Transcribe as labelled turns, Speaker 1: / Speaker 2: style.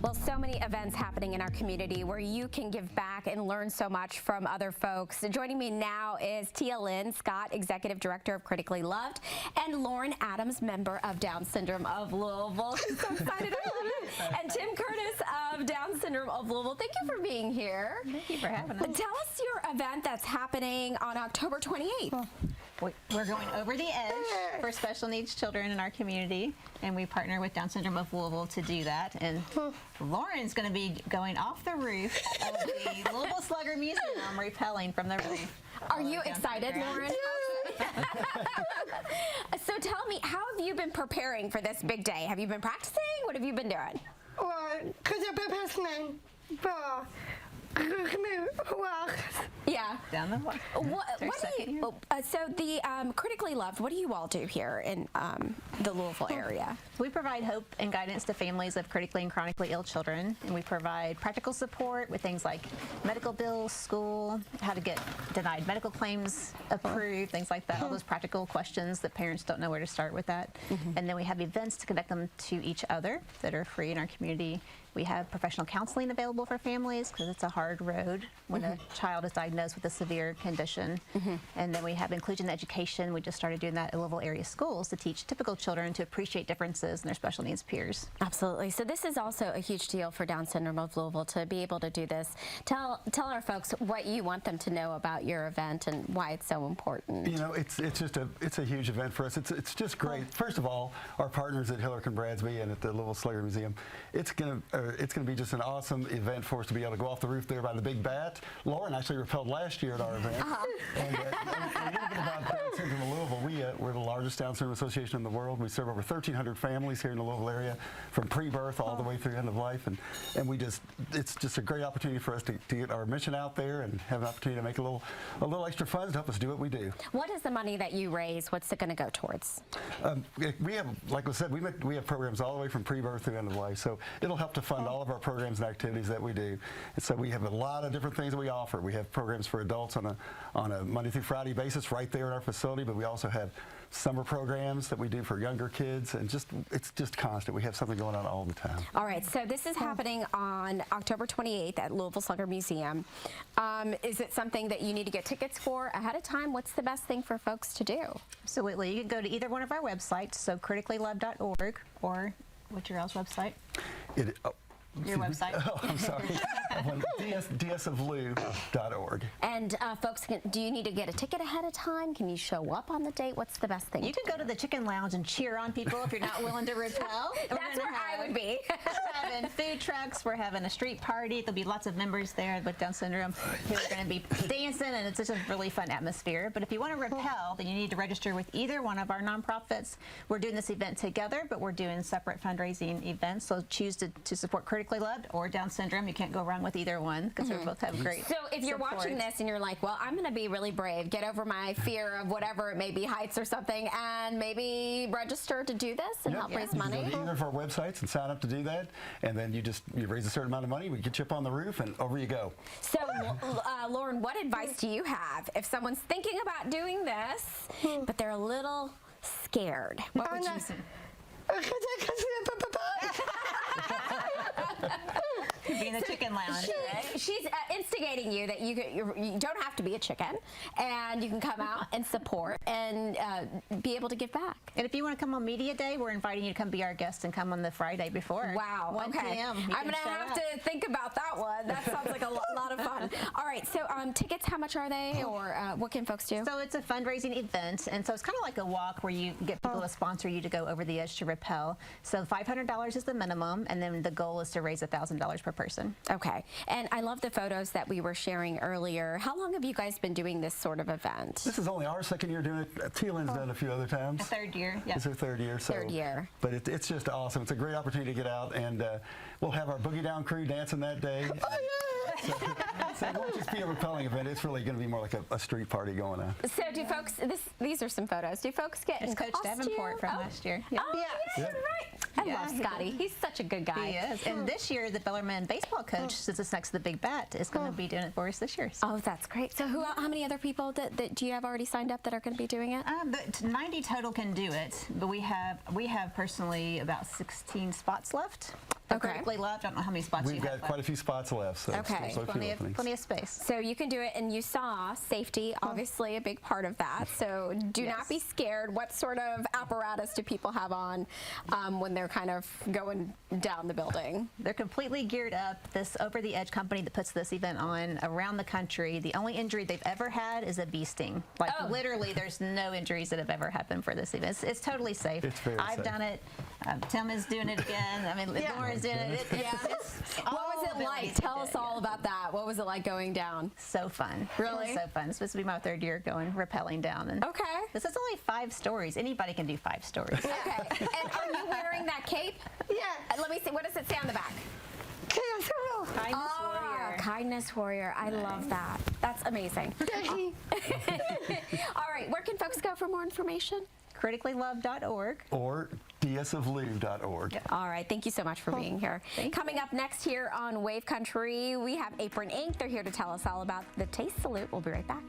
Speaker 1: Well, so many events happening in our community where you can give back and learn so much from other folks. Joining me now is Tia Lynn Scott, Executive Director of Critically Loved, and Lauren Adams, member of Down Syndrome of Louisville. I'm so excited, I love it. And Tim Curtis of Down Syndrome of Louisville. Thank you for being here.
Speaker 2: Thank you for having us.
Speaker 1: Tell us your event that's happening on October 28th.
Speaker 2: We're going over the edge for special needs children in our community, and we partner with Down Syndrome of Louisville to do that. And Lauren's going to be going off the roof of the Louisville Slugger Museum, rappelling from the roof.
Speaker 1: Are you excited, Lauren? So tell me, how have you been preparing for this big day? Have you been practicing? What have you been doing? Yeah.
Speaker 2: Down the block.
Speaker 1: What do you, so the Critically Loved, what do you all do here in the Louisville area?
Speaker 2: We provide hope and guidance to families of critically and chronically ill children, and we provide practical support with things like medical bills, school, how to get denied medical claims approved, things like that, all those practical questions that parents don't know where to start with that. And then we have events to connect them to each other that are free in our community. We have professional counseling available for families because it's a hard road when a child is diagnosed with a severe condition. And then we have inclusion education. We just started doing that at Louisville area schools to teach typical children to appreciate differences in their special needs peers.
Speaker 1: Absolutely. So this is also a huge deal for Down Syndrome of Louisville to be able to do this. Tell our folks what you want them to know about your event and why it's so important.
Speaker 3: You know, it's a huge event for us. It's just great. First of all, our partners at Hillerk and Bradsby and at the Louisville Slugger Museum, it's going to be just an awesome event for us to be able to go off the roof there by the big bat. Lauren actually rappelled last year at our event. And a little bit about Down Syndrome of Louisville. We're the largest Down Syndrome association in the world. We serve over 1,300 families here in the Louisville area, from pre-birth all the way through end of life. And we it's just a great opportunity for us to get our mission out there and have an opportunity to make a little extra funds to help us do what we do.
Speaker 1: What is the money that you raise? What's it going to go towards?
Speaker 3: We have, like I said, we have programs all the way from pre-birth through end of life. So it'll help to fund all of our programs and activities that we do. And so we have a lot of different things that we offer. We have programs for adults on a Monday through Friday basis right there in our facility, but we also have summer programs that we do for younger kids, and it's just constant. We have something going on all the time.
Speaker 1: All right, so this is happening on October 28th at Louisville Slugger Museum. Is it something that you need to get tickets for ahead of time? What's the best thing for folks to do?
Speaker 2: Absolutely. You can go to either one of our websites, so criticallylove.org, or what's your else website? Your website.
Speaker 3: Oh, I'm sorry. dsoflou.org.
Speaker 1: And folks, do you need to get a ticket ahead of time? Can you show up on the date? What's the best thing?
Speaker 2: You can go to the Chicken Lounge and cheer on people if you're not willing to rappel.
Speaker 1: That's where I would be.
Speaker 2: We're having food trucks. We're having a street party. There'll be lots of members there with Down Syndrome who are going to be dancing, and it's just a really fun atmosphere. But if you want to rappel, then you need to register with either one of our nonprofits. We're doing this event together, but we're doing separate fundraising events. So choose to support Critically Loved or Down Syndrome. You can't go wrong with either one because we both have great
Speaker 1: So if you're
Speaker 2: support.
Speaker 1: watching this and you're like, well, I'm going to be really brave, get over my fear of whatever it may be, heights or something, and maybe register to do this and help raise money.
Speaker 3: You can go to either of our websites and sign up to do that, and then you raise a certain amount of money, we get you up on the roof, and over you go.
Speaker 1: So, Lauren, what advice do you have if someone's thinking about doing this, but they're a little scared? What would you say?
Speaker 2: Be in the Chicken Lounge.
Speaker 1: She's instigating you that you don't have to be a chicken, and you can come out and support and be able to give back.
Speaker 2: And if you want to come on Media Day, we're inviting you to come be our guest and come on the Friday before.
Speaker 1: Wow.
Speaker 2: 1 p.m.
Speaker 1: I'm going to have to think about that one. That sounds like a lot of fun. All right. So tickets, how much are they, or what can folks do?
Speaker 2: So it's a fundraising event, and so it's kind of like a walk where you get people to sponsor you to go over the edge to rappel. So $500 is the minimum, and then the goal is to raise $1,000 per person.
Speaker 1: Okay. And I love the photos that we were sharing earlier. How long have you guys been doing this sort of event?
Speaker 3: This is only our second year doing it. Tia Lynn's done it a few other times.
Speaker 2: A third year, yeah.
Speaker 3: It's her third year. So,
Speaker 1: third year.
Speaker 3: But it's just awesome. It's a great opportunity to get out, and we'll have our Boogie Down crew dancing that day. So it won't just be a rappelling event. It's really going to be more like a street party going on.
Speaker 1: So do folks, these are some photos. Do folks get in
Speaker 2: It's Coach
Speaker 1: costume?
Speaker 2: Davenport from last year.
Speaker 1: Yeah. Oh, yeah,
Speaker 3: Yeah.
Speaker 1: right. I
Speaker 2: Yeah,
Speaker 1: love
Speaker 2: he
Speaker 1: Scotty. He's such a good guy.
Speaker 2: He is. And this year, the Bellarmine baseball coach, since it's next to the Big Bat, is going to be doing it for us this year. So.
Speaker 1: Oh, that's great. So how many other people that do you have already signed up that are going to be doing it?
Speaker 2: But 90 total can do it, but we have personally about 16 spots left.
Speaker 1: Okay.
Speaker 2: Critically loved. I don't know how many spots
Speaker 3: We've
Speaker 2: you
Speaker 3: got
Speaker 2: have
Speaker 3: quite a
Speaker 2: left.
Speaker 3: few spots left, so
Speaker 1: Okay.
Speaker 3: still a few openings.
Speaker 2: Plenty of space.
Speaker 1: So you can do it, and you saw safety, obviously a big part of that. So do not be scared. What sort of apparatus do people have on when they're kind of going down the building?
Speaker 2: They're completely geared up. This Over the Edge company that puts this event on around the country, the only injury they've ever had is a bee sting. Like literally, there's no injuries that have ever happened for this event. It's totally safe.
Speaker 3: It's very
Speaker 2: I've
Speaker 3: safe.
Speaker 2: done it. Tim is doing it again. I mean, Lauren's doing it.
Speaker 1: What was it like? Tell us all about that. What was it like going down?
Speaker 2: So fun.
Speaker 1: Really?
Speaker 2: It was so fun. It's supposed to be my third year going rappelling down. And
Speaker 1: Okay.
Speaker 2: this is only 5 stories. Anybody can do 5 stories.
Speaker 1: Okay. And are you wearing that cape?
Speaker 4: Yeah.
Speaker 1: Let me see. What does it say on the back?
Speaker 2: Kindness warrior.
Speaker 1: Kindness warrior. I love that. That's amazing. All right. Where can folks go for more information?
Speaker 2: CriticallyLoved.org.
Speaker 3: Or dsoflube.org.
Speaker 1: All right. Thank you so much for being here. Coming up next here on Wave Country, we have Apron Inc. They're here to tell us all about the Taste Salute. We'll be right back.